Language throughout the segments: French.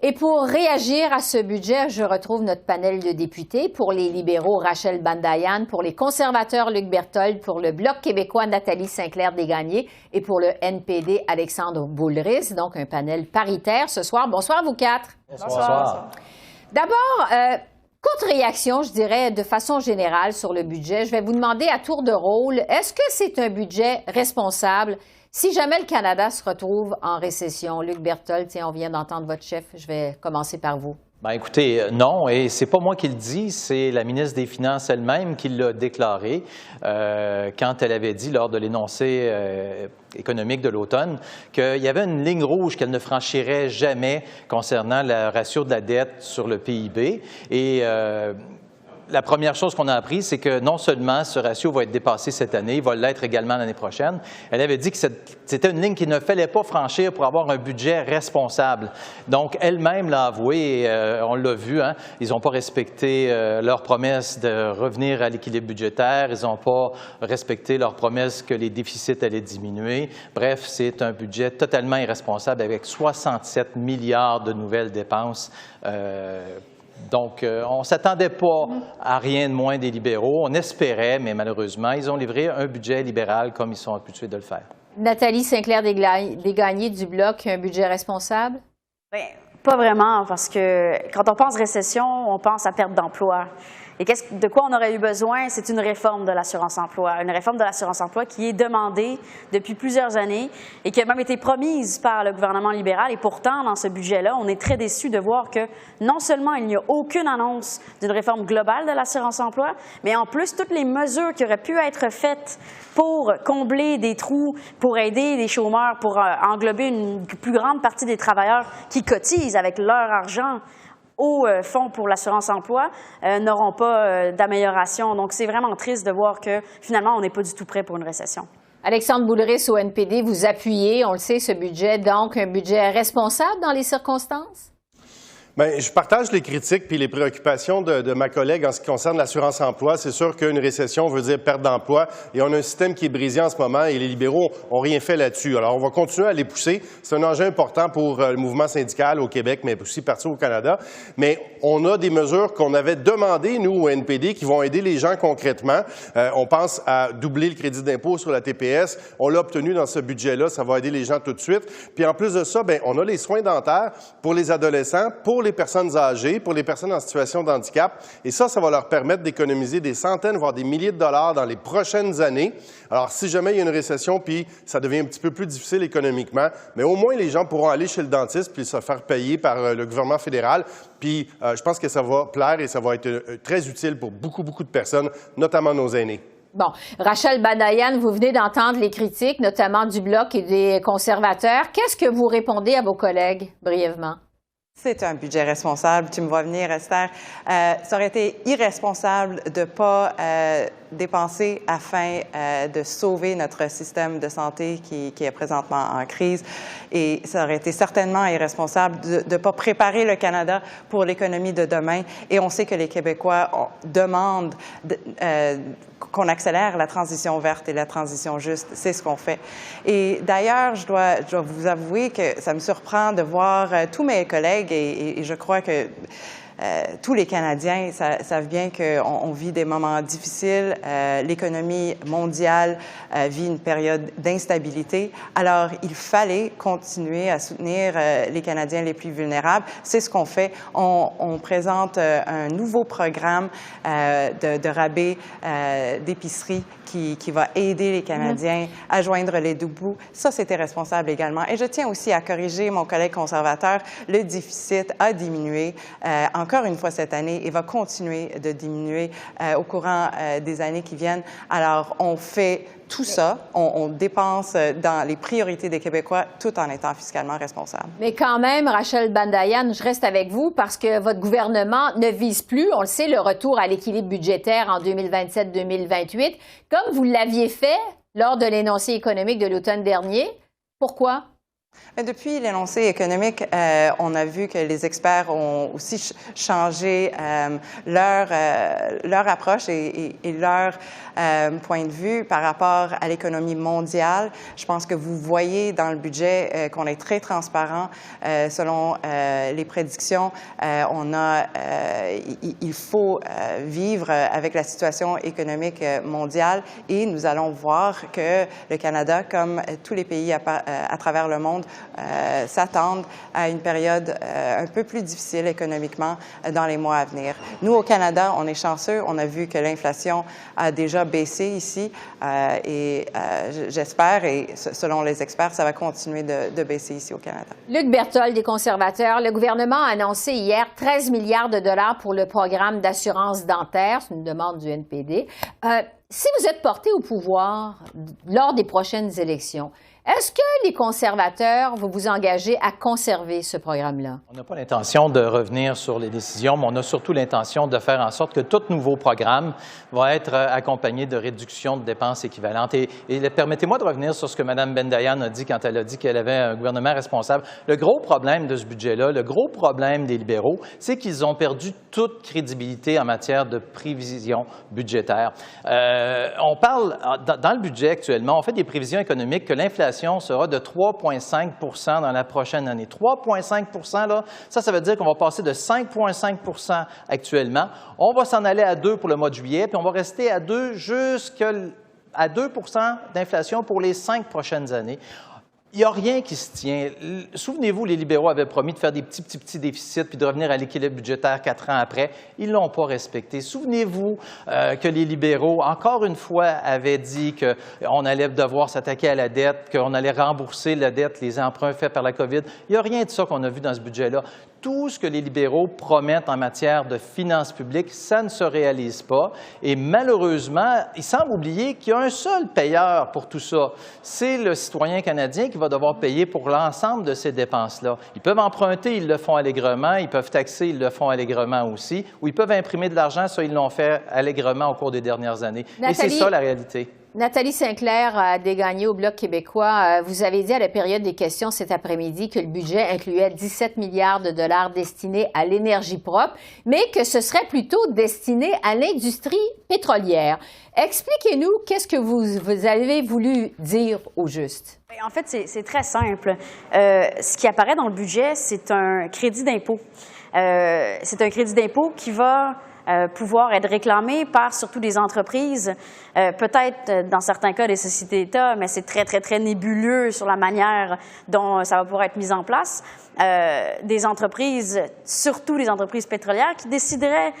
Et pour réagir à ce budget, je retrouve notre panel de députés. Pour les libéraux, Rachel Bandayan. Pour les conservateurs, Luc Berthold. Pour le Bloc québécois, Nathalie Sinclair-Desgagnés. Et pour le NPD, Alexandre Boulris. Donc, un panel paritaire ce soir. Bonsoir à vous quatre. Bonsoir. D'abord, courte réaction, je dirais, de façon générale sur le budget. Je vais vous demander à tour de rôle, est-ce que c'est un budget responsable si jamais le Canada se retrouve en récession? Luc Berthold, tiens, on vient d'entendre votre chef. Je vais commencer par vous. Bien, écoutez, non, et c'est pas moi qui le dis, c'est la ministre des Finances elle-même qui l'a déclaré quand elle avait dit lors de l'énoncé économique de l'automne qu'il y avait une ligne rouge qu'elle ne franchirait jamais concernant le ratio de la dette sur le PIB. Et la première chose qu'on a appris, c'est que non seulement ce ratio va être dépassé cette année, il va l'être également l'année prochaine. Elle avait dit que c'était une ligne qu'il ne fallait pas franchir pour avoir un budget responsable. Donc, elle-même l'a avoué, et on l'a vu, hein, ils n'ont pas respecté leur promesse de revenir à l'équilibre budgétaire, ils n'ont pas respecté leur promesse que les déficits allaient diminuer. Bref, c'est un budget totalement irresponsable avec 67 milliards de nouvelles dépenses. Donc, on ne s'attendait pas à rien de moins des libéraux. On espérait, mais malheureusement, ils ont livré un budget libéral comme ils sont habitués de le faire. Nathalie Sinclair-Desgagnés du Bloc, un budget responsable? Bien, pas vraiment, parce que quand on pense récession, on pense à perte d'emploi. Et de quoi on aurait eu besoin? C'est une réforme de l'assurance-emploi. Une réforme de l'assurance-emploi qui est demandée depuis plusieurs années et qui a même été promise par le gouvernement libéral. Et pourtant, dans ce budget-là, on est très déçus de voir que non seulement il n'y a aucune annonce d'une réforme globale de l'assurance-emploi, mais en plus, toutes les mesures qui auraient pu être faites pour combler des trous, pour aider les chômeurs, pour englober une plus grande partie des travailleurs qui cotisent avec leur argent au fonds pour l'assurance-emploi n'auront pas d'amélioration. Donc, c'est vraiment triste de voir que, finalement, on n'est pas du tout prêt pour une récession. Alexandre Boulris, au NPD, vous appuyez, on le sait, ce budget, donc un budget responsable dans les circonstances? Bien, je partage les critiques puis les préoccupations de ma collègue en ce qui concerne l'assurance-emploi. C'est sûr qu'une récession veut dire perte d'emploi et on a un système qui est brisé en ce moment et les libéraux n'ont rien fait là-dessus. Alors, on va continuer à les pousser. C'est un enjeu important pour le mouvement syndical au Québec, mais aussi partout au Canada. Mais on a des mesures qu'on avait demandées, nous, au NPD, qui vont aider les gens concrètement. On pense à doubler le crédit d'impôt sur la TPS. On l'a obtenu dans ce budget-là. Ça va aider les gens tout de suite. Puis en plus de ça, bien, on a les soins dentaires pour les adolescents, pour les personnes âgées, pour les personnes en situation de handicap. Et ça va leur permettre d'économiser des centaines, voire des milliers de dollars dans les prochaines années. Alors, si jamais il y a une récession, puis ça devient un petit peu plus difficile économiquement, mais au moins les gens pourront aller chez le dentiste puis se faire payer par le gouvernement fédéral. Puis, je pense que ça va plaire et ça va être très utile pour beaucoup de personnes, notamment nos aînés. Bon, Rachel Bandayan, vous venez d'entendre les critiques, notamment du Bloc et des conservateurs. Qu'est-ce que vous répondez à vos collègues, brièvement? C'est un budget responsable. Tu me vois venir, Esther. Ça aurait été irresponsable de ne pas dépenser afin de sauver notre système de santé qui est présentement en crise. Et ça aurait été certainement irresponsable de ne pas préparer le Canada pour l'économie de demain. Et on sait que les Québécois demandent qu'on accélère la transition verte et la transition juste. C'est ce qu'on fait. Et d'ailleurs, je dois vous avouer que ça me surprend de voir tous mes collègues et je crois que tous les Canadiens savent bien qu'on vit des moments difficiles. L'économie mondiale vit une période d'instabilité. Alors, il fallait continuer à soutenir les Canadiens les plus vulnérables. C'est ce qu'on fait. On présente un nouveau programme de rabais d'épicerie qui va aider les Canadiens à joindre les deux bouts. Ça, c'était responsable également. Et je tiens aussi à corriger mon collègue conservateur. Le déficit a diminué encore une fois cette année et va continuer de diminuer au courant des années qui viennent. Alors, on fait tout ça, on dépense dans les priorités des Québécois tout en étant fiscalement responsable. Mais quand même, Rachel Bandayan, je reste avec vous parce que votre gouvernement ne vise plus, on le sait, le retour à l'équilibre budgétaire en 2027-2028, comme vous l'aviez fait lors de l'énoncé économique de l'automne dernier. Pourquoi? Depuis l'énoncé économique, on a vu que les experts ont aussi changé leur approche et leur point de vue par rapport à l'économie mondiale. Je pense que vous voyez dans le budget qu'on est très transparent selon les prédictions. Il faut vivre avec la situation économique mondiale et nous allons voir que le Canada, comme tous les pays à travers le monde, s'attendent à une période un peu plus difficile économiquement dans les mois à venir. Nous, au Canada, on est chanceux. On a vu que l'inflation a déjà baissé ici et j'espère, et selon les experts, ça va continuer de baisser ici au Canada. Luc Berthold des conservateurs, le gouvernement a annoncé hier 13 milliards de dollars pour le programme d'assurance dentaire. C'est une demande du NPD. Si vous êtes porté au pouvoir lors des prochaines élections, est-ce que les conservateurs vont vous engager à conserver ce programme-là? On n'a pas l'intention de revenir sur les décisions, mais on a surtout l'intention de faire en sorte que tout nouveau programme va être accompagné de réductions de dépenses équivalentes. Et permettez-moi de revenir sur ce que Mme Bendayan a dit quand elle a dit qu'elle avait un gouvernement responsable. Le gros problème de ce budget-là, le gros problème des libéraux, c'est qu'ils ont perdu toute crédibilité en matière de prévision budgétaire. On parle, dans le budget actuellement, on fait des prévisions économiques que l'inflation sera de 3,5 dans la prochaine année. 3,5 là, ça veut dire qu'on va passer de 5,5 actuellement. On va s'en aller à 2 pour le mois de juillet, puis on va rester à 2 jusqu'à 2 d'inflation pour les 5 prochaines années. Il n'y a rien qui se tient. Souvenez-vous, les libéraux avaient promis de faire des petits déficits puis de revenir à l'équilibre budgétaire 4 ans après. Ils ne l'ont pas respecté. Souvenez-vous que les libéraux, encore une fois, avaient dit qu'on allait devoir s'attaquer à la dette, qu'on allait rembourser la dette, les emprunts faits par la COVID. Il n'y a rien de ça qu'on a vu dans ce budget-là. Tout ce que les libéraux promettent en matière de finances publiques, ça ne se réalise pas. Et malheureusement, il semble oublier qu'il y a un seul payeur pour tout ça. C'est le citoyen canadien qui va devoir payer pour l'ensemble de ces dépenses-là. Ils peuvent emprunter, ils le font allègrement. Ils peuvent taxer, ils le font allègrement aussi. Ou ils peuvent imprimer de l'argent, ça, ils l'ont fait allègrement au cours des dernières années. Et c'est ça la réalité. Nathalie Sinclair des Gagnés au Bloc québécois, vous avez dit à la période des questions cet après-midi que le budget incluait 17 milliards de dollars destinés à l'énergie propre, mais que ce serait plutôt destiné à l'industrie pétrolière. Expliquez-nous qu'est-ce que vous avez voulu dire au juste. En fait, c'est très simple. Ce qui apparaît dans le budget, c'est un crédit d'impôt. C'est un crédit d'impôt qui va pouvoir être réclamé par surtout des entreprises, peut-être dans certains cas des sociétés d'État, mais c'est très, très, très nébuleux sur la manière dont ça va pouvoir être mis en place. Des entreprises, surtout les entreprises pétrolières, qui décideraient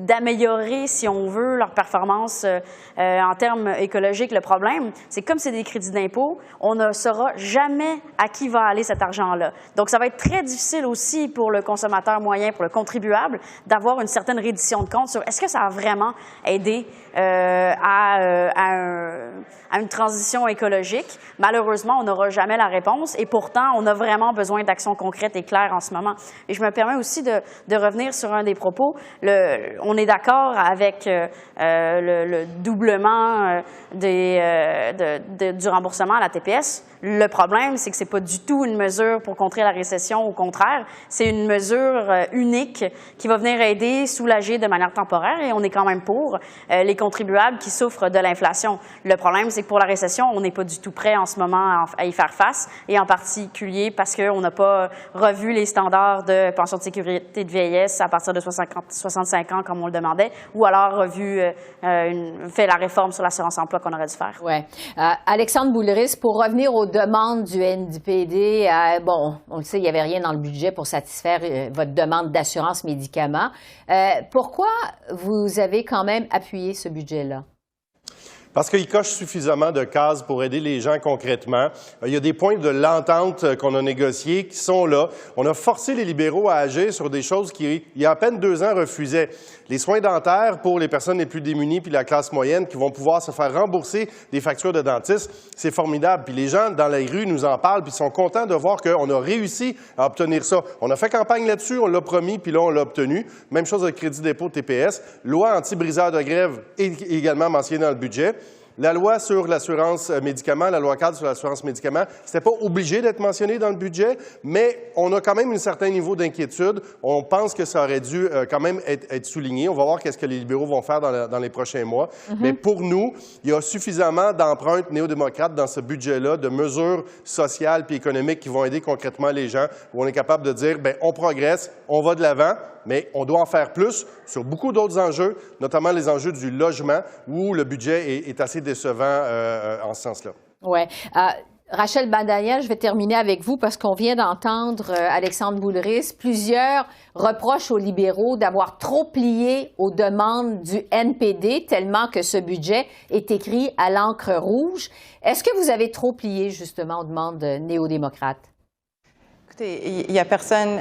d'améliorer, si on veut, leur performance en termes écologiques. Le problème, c'est que comme c'est des crédits d'impôt, on ne saura jamais à qui va aller cet argent-là. Donc, ça va être très difficile aussi pour le consommateur moyen, pour le contribuable, d'avoir une certaine reddition de compte sur est-ce que ça a vraiment aidé à une transition écologique. Malheureusement, on n'aura jamais la réponse et pourtant, on a vraiment besoin d'actions concrètes et claires en ce moment. Et je me permets aussi de revenir sur un des propos. On est d'accord avec le doublement du remboursement à la TPS. Le problème, c'est que c'est pas du tout une mesure pour contrer la récession. Au contraire, c'est une mesure unique qui va venir aider, soulager de manière temporaire et on est quand même pour les contribuables qui souffrent de l'inflation. Le problème, c'est que pour la récession, on n'est pas du tout prêt en ce moment à y faire face et en particulier parce qu'on n'a pas revu les standards de pension de sécurité de vieillesse à partir de 65 ans comme on le demandait ou alors fait la réforme sur l'assurance-emploi qu'on aurait dû faire. Oui. Alexandre Boulris, pour revenir aux demandes du NPD, bon, on le sait, il n'y avait rien dans le budget pour satisfaire votre demande d'assurance médicaments. Pourquoi vous avez quand même appuyé ce budget-là? Parce qu'il coche suffisamment de cases pour aider les gens concrètement. Il y a des points de l'entente qu'on a négociés qui sont là. On a forcé les libéraux à agir sur des choses qui, il y a à peine 2 ans, refusaient. Les soins dentaires pour les personnes les plus démunies puis la classe moyenne qui vont pouvoir se faire rembourser des factures de dentiste, c'est formidable. Puis les gens dans les rues nous en parlent puis sont contents de voir qu'on a réussi à obtenir ça. On a fait campagne là-dessus, on l'a promis puis là, on l'a obtenu. Même chose avec le crédit d'impôt TPS. Loi anti-briseur de grève est également mentionnée dans le budget. La loi sur l'assurance médicaments, la loi cadre sur l'assurance médicaments, c'était pas obligé d'être mentionné dans le budget, mais on a quand même un certain niveau d'inquiétude. On pense que ça aurait dû quand même être souligné. On va voir qu'est-ce que les libéraux vont faire dans les prochains mois. Mais pour nous, il y a suffisamment d'empreintes néo-démocrates dans ce budget-là, de mesures sociales puis économiques qui vont aider concrètement les gens, où on est capable de dire, bien, on progresse, on va de l'avant, mais on doit en faire plus sur beaucoup d'autres enjeux, notamment les enjeux du logement, où le budget est assez décevant en ce sens-là. Oui. Rachel Bandayan, je vais terminer avec vous parce qu'on vient d'entendre Alexandre Boulris. Plusieurs reprochent aux libéraux d'avoir trop plié aux demandes du NPD, tellement que ce budget est écrit à l'encre rouge. Est-ce que vous avez trop plié, justement, aux demandes néo-démocrates? Écoutez, il n'y a personne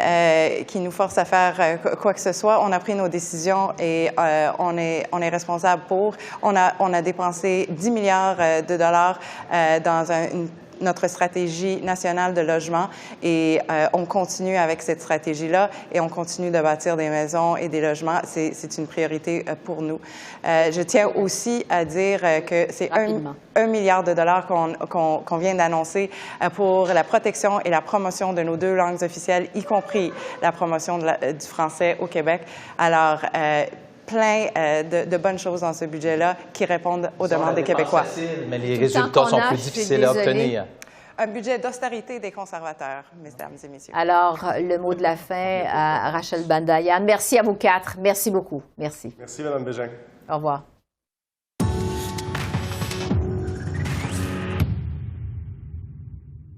qui nous force à faire quoi que ce soit. On a pris nos décisions et on est responsable pour. On a dépensé 10 milliards de dollars dans notre stratégie nationale de logement et on continue avec cette stratégie-là et on continue de bâtir des maisons et des logements. C'est une priorité pour nous. Je tiens aussi à dire que c'est 1 milliard de dollars qu'on vient d'annoncer pour la protection et la promotion de nos 2 langues officielles, y compris la promotion du français au Québec. Alors, plein de bonnes choses dans ce budget-là qui répondent aux demandes des Québécois. Facile, mais les résultats sont plus difficiles à obtenir. Un budget d'austérité des conservateurs, mesdames et messieurs. Alors, le mot de la fin à Rachel Bandayan. Merci à vous 4. Merci beaucoup. Merci. Merci, Mme Bégin. Au revoir.